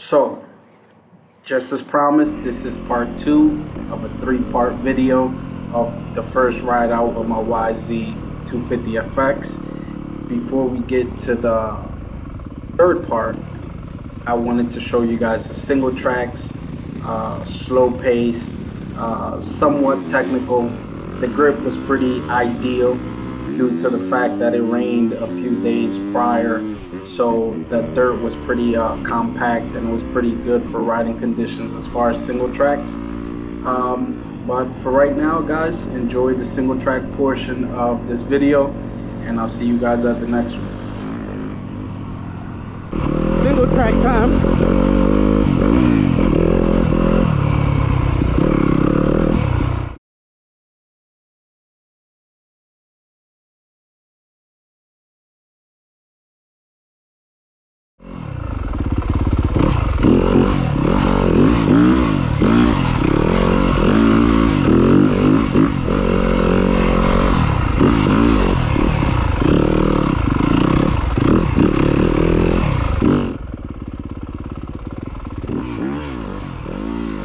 So, just as promised, this is part 2 of a 3-part video of the first ride out of my yz250fx. Before we get to the third part, I wanted to show you guys the single tracks, slow pace, somewhat technical. The grip was pretty ideal due to the fact that it rained a few days prior, so the dirt was pretty compact and it was pretty good for riding conditions as far as single tracks. But for right now, guys, enjoy the single track portion of this video, and I'll see you guys at the next one. Single track time.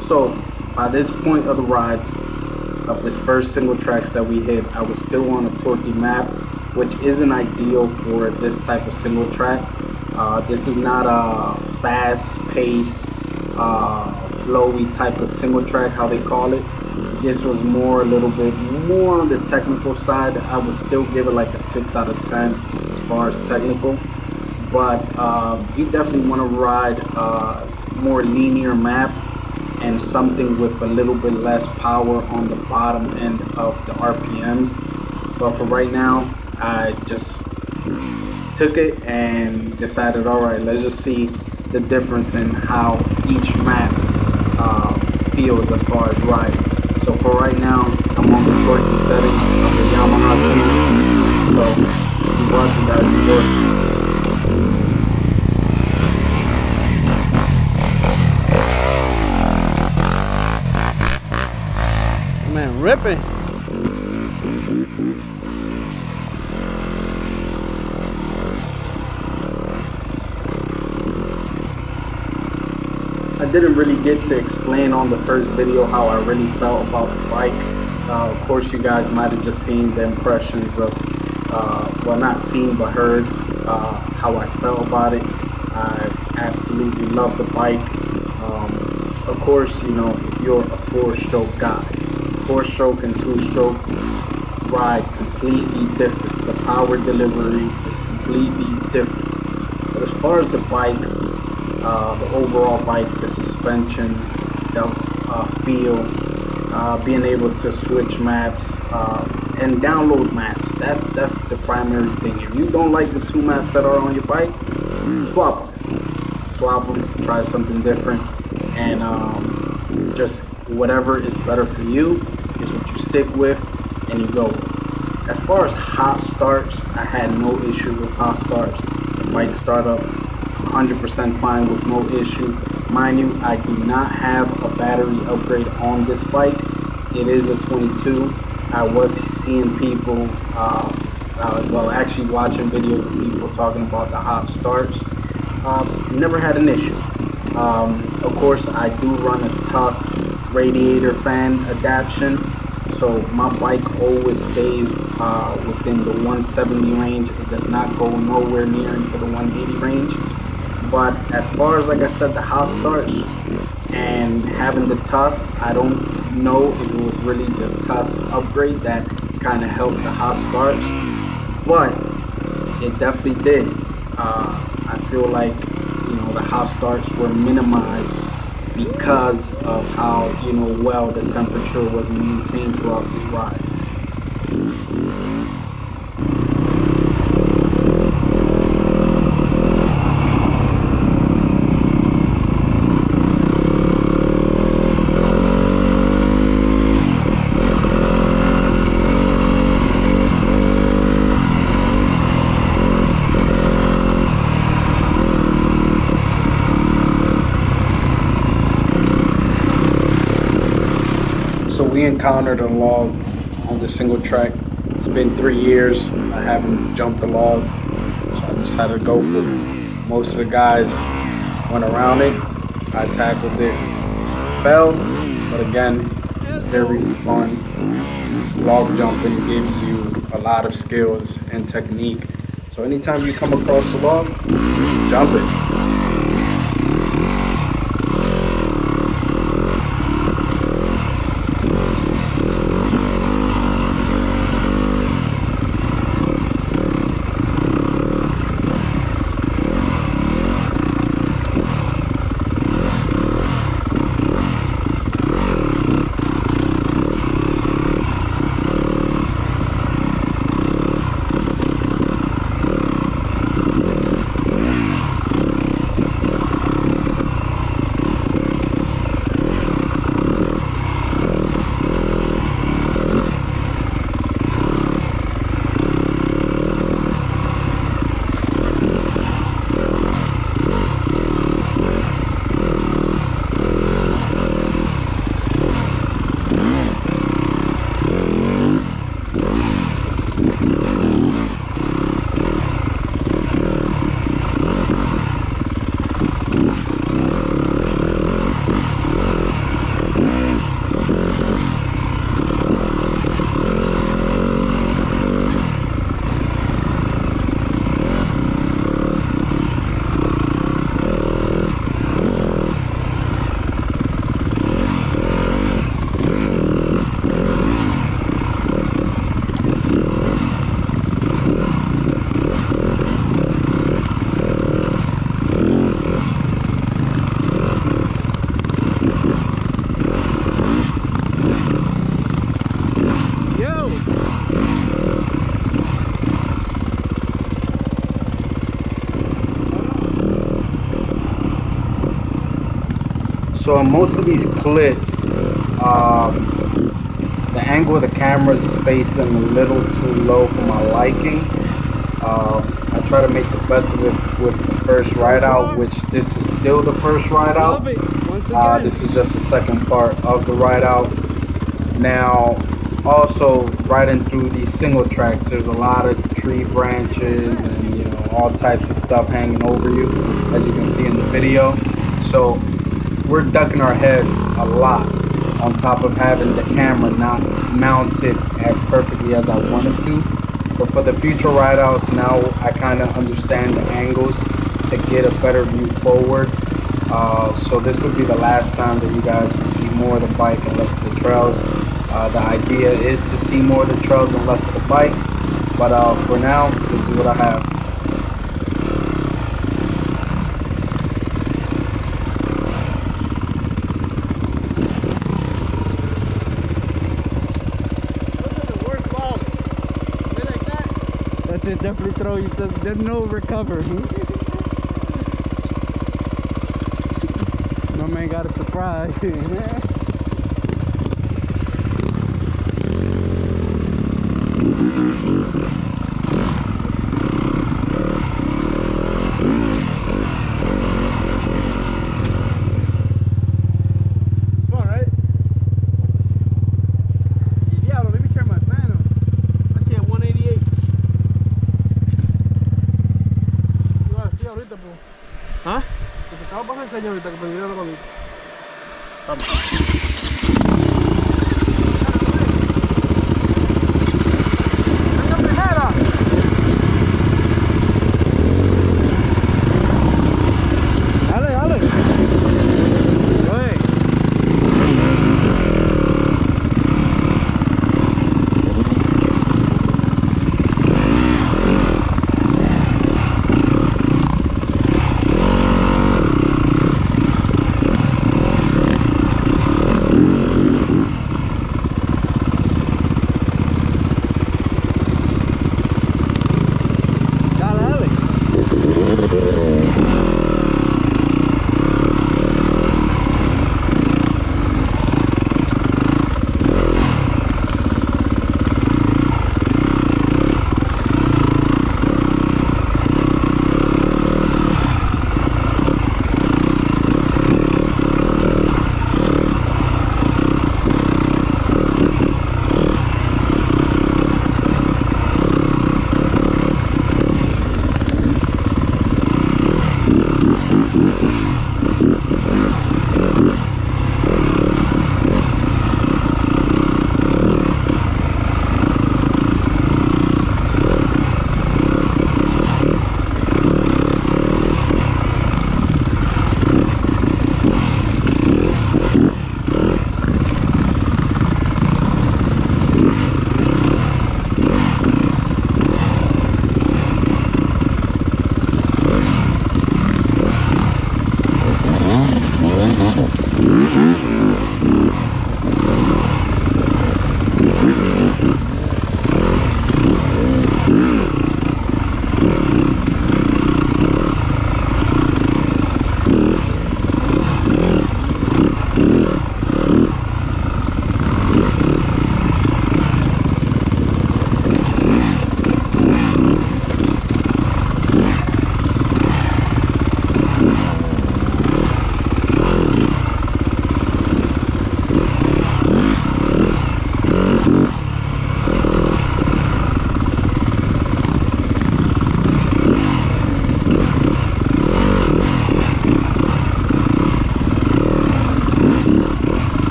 So by this point of the ride, of this first single tracks that we hit, I was still on a torquey map, which isn't ideal for this type of single track. This is not a fast-paced, flowy type of single track, how they call it. This was more, a little bit more on the technical side. I would still give it like a 6 out of 10 as far as technical. But you definitely want to ride a more linear map and something with a little bit less power on the bottom end of the RPMs. But for right now, I just took it and decided, all right, let's just see the difference in how each map feels as far as riding. So for right now, I'm on the torquey setting of the Yamaha team. So just keep watching, guys. Enjoy. Man, ripping. I didn't really get to explain on the first video how I really felt about the bike. Of course, you guys might have just seen the impressions of, well, not seen but heard how I felt about it. I absolutely love the bike. Of course, you know, if you're a 4-stroke guy, 4-stroke and 2-stroke ride completely different. The power delivery is completely different. But as far as the bike, the overall bike, the suspension, the feel, being able to switch maps and download maps, that's the primary thing. If you don't like the 2 maps that are on your bike, swap them, try something different, and just whatever is better for you is what you stick with and you go with. As far as hot starts, I had no issues with hot starts. The bike started up 100% fine with no issue. Mind you, I do not have a battery upgrade on this bike. It is a 22. I was seeing people, well, actually watching videos of people talking about the hot starts. Never had an issue. Of course, I do run a Tusk radiator fan adaptation, so my bike always stays within the 170 range. It does not go nowhere near into the 180 range. But as far as, like I said, the hot starts and having the Tusk, I don't know if it was really the Tusk upgrade that kind of helped the hot starts, but it definitely did. I feel like, you know, the hot starts were minimized because of how, you know, well the temperature was maintained throughout this ride. So we encountered a log on the single track. It's been 3 years. I haven't jumped the log, so I decided to go for it. Most of the guys went around it. I tackled it. Failed, but again, it's very fun. Log jumping gives you a lot of skills and technique. So anytime you come across a log, jump it. So in most of these clips, the angle of the camera is facing a little too low for my liking. I try to make the best of it with the first ride out, which this is still the first ride out. This is just the second part of the ride out. Now, also riding through these single tracks, there's a lot of tree branches and all types of stuff hanging over you, as you can see in the video. So we're ducking our heads a lot, on top of having the camera not mounted as perfectly as I wanted to. But for the future ride outs, now I kind of understand the angles to get a better view forward. So this would be the last time that you guys will see more of the bike and less of the trails. The idea is to see more of the trails and less of the bike, but for now, this is what I have. That's it, definitely throw you, there's no recovery. My man got a surprise. ¿Ah? Que te estaba pasando el señor ahorita que prendiera la comida. Vamos.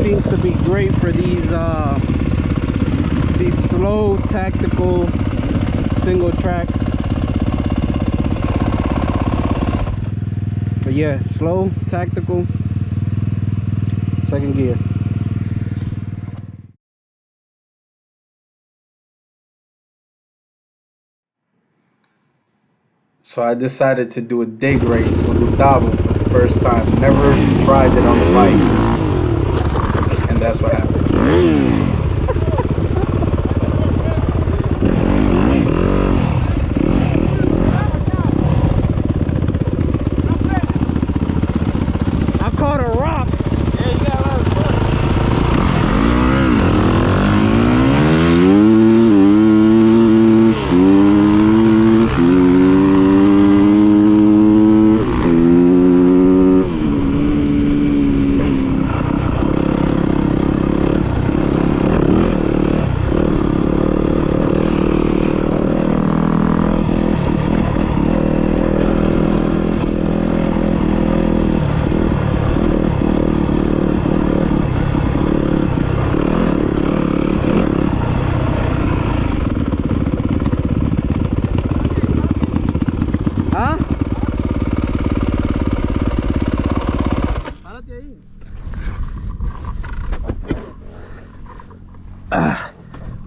Seems to be great for these slow tactical single track. But yeah, slow tactical second gear. So I decided to do a dig race with Gustavo for the first time. Never tried it on the bike. And that's what happened. I caught a rock. Yeah, you got a lot of fun.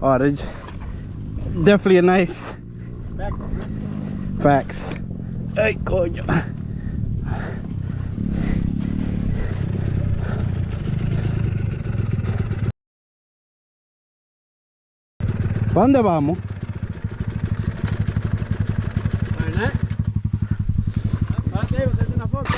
Oh, that's definitely a nice facts. Ay, coño. ¿Para dónde vamos? Una foto.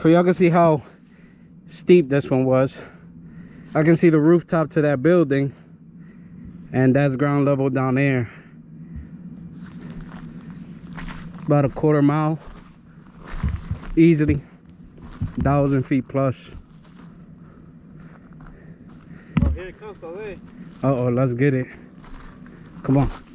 For y'all can see how steep this one was. I can see the rooftop to that building, and that's ground level down there. About a quarter mile, easily, 1,000 feet plus. Oh, here it comes, Uh oh, let's get it. Come on.